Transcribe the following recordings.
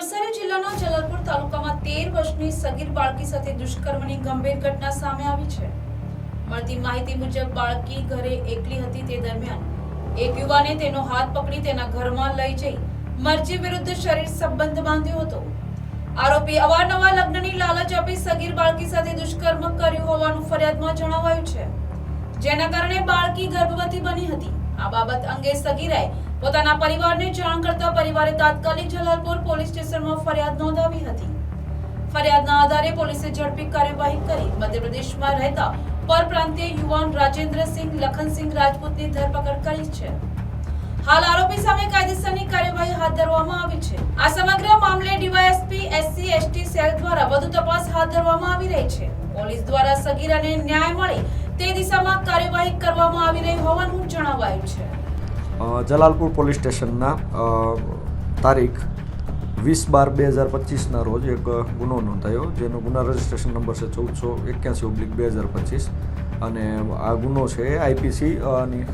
નવસારી જિલ્લાના જલાલપુર તાલુકામાં 13 વર્ષની સગીર બાળકી સાથે દુષ્કર્મની ગંભીર ઘટના સામે આવી છે। મળતી માહિતી મુજબ બાળકી ઘરે એકલી હતી તે દરમિયાન એક યુવાને તેનો હાથ પકડી તેના ઘરમાં લઈ જઈ મરજી વિરુદ્ધ શરીર સંબંધ બાંધ્યો હતો। આરોપી અવારનવાર લગ્નની લાલચ આપી સગીર બાળકી સાથે દુષ્કર્મ કર્યું હોવાનું ફરિયાદમાં જણાવાયું છે, જેના કારણે બાળકી ગર્ભવતી બની હતી। આ બાબત અંગે સગીરાએ પોતાના પરિવારને જાણ કરતા પરિવારે તાત્કાલિક જલાલપુર પોલીસ સ્ટેશનમાં ફરિયાદ નોંધાવી હતી। ફરિયાદના આધારે પોલીસે ઝડપી કાર્યવાહી કરી મધ્યપ્રદેશમાં રહેતા પરપ્રાંતીય યુવાન રાજેન્દ્રસિંહ લખનસિંહ રાજપૂતની ધરપકડ કરી છે। હાલ આરોપી સામે કાયદેસરની કાર્યવાહી હાથ ધરવામાં આવી છે। આ સમગ્ર મામલે ડીવાયએસપી એસસી એસટી સેલ દ્વારા વધુ તપાસ હાથ ધરવામાં આવી રહી છે। પોલીસ દ્વારા સગીરાને ન્યાય મળે તે દિશામાં કાર્યવાહી કરવામાં આવી રહી હોવાનું જણાવાયું છે। જલાલપુર પોલીસ સ્ટેશનના તારીખ 20/12/2025ના રોજ એક ગુનો નોંધાયો, જેનો ગુના રજિસ્ટ્રેશન નંબર છે 1481/2025 અને આ ગુનો છે આઈપીસી ની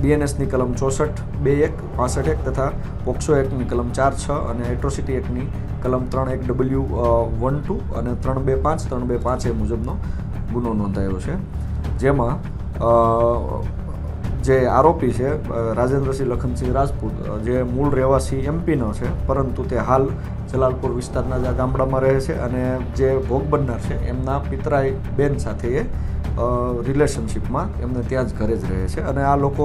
બીએનએસની કલમ 64(2)(1), 65(1) તથા પોક્સો એક્ટની કલમ 4(6) અને એટ્રોસિટી એક્ટની કલમ 3(1)(W)(1)(2) અને 3(2)(5) 3(2)(5) એ મુજબનો ગુનો નોંધાયો છે, જેમાં જે આરોપી છે રાજેન્દ્રસિંહ લખનસિંહ રાજપૂત, જે મૂળ રહેવાસી એમપીનો છે, પરંતુ તે હાલ જલાલપુર વિસ્તારના જે ગામડામાં રહે છે અને જે ભોગ બનનાર છે એમના પિતરાઈ બેન સાથે એ રિલેશનશિપમાં એમને ત્યાં જ ઘરે જ રહે છે અને આ લોકો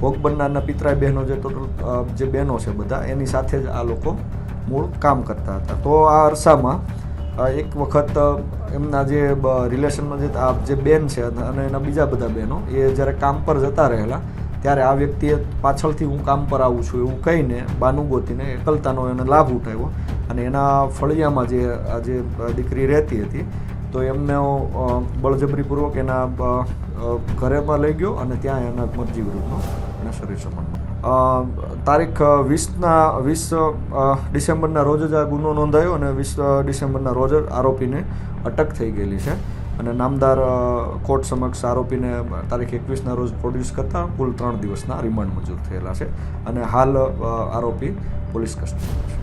ભોગ બનનારના પિતરાઈ બહેનો જે ટોટલ જે બહેનો છે બધા એની સાથે જ આ લોકો મૂળ કામ કરતા હતા। તો આ અરસામાં એક વખત એમના જે રિલેશનમાં જે બેન છે અને એના બીજા બધા બહેનો એ જ્યારે કામ પર જતા રહેલા ત્યારે આ વ્યક્તિએ પાછળથી હું કામ પર આવું છું એવું કહીને બાનું ગોતીને એકલતાનો એને લાભ ઉઠાવ્યો અને એના ફળિયામાં જે દીકરી રહેતી હતી તો એમને બળજબરીપૂર્વક એના ઘરેમાં લઈ ગયો અને ત્યાં એના મરજી વિરુદ્ધનો એના શરીર સંબંધ તારીખ 20 ડિસેમ્બરના રોજ જ આ ગુનો નોંધાયો અને 20 ડિસેમ્બરના રોજ જ આરોપીને અટક થઈ ગયેલી છે અને નામદાર કોર્ટ સમક્ષ આરોપીને તારીખ 21ના રોજ પ્રોડ્યુસ કરતા કુલ 3 દિવસના રિમાન્ડ મંજૂર થયેલા છે અને હાલ આરોપી પોલીસ કસ્ટડીમાં છે।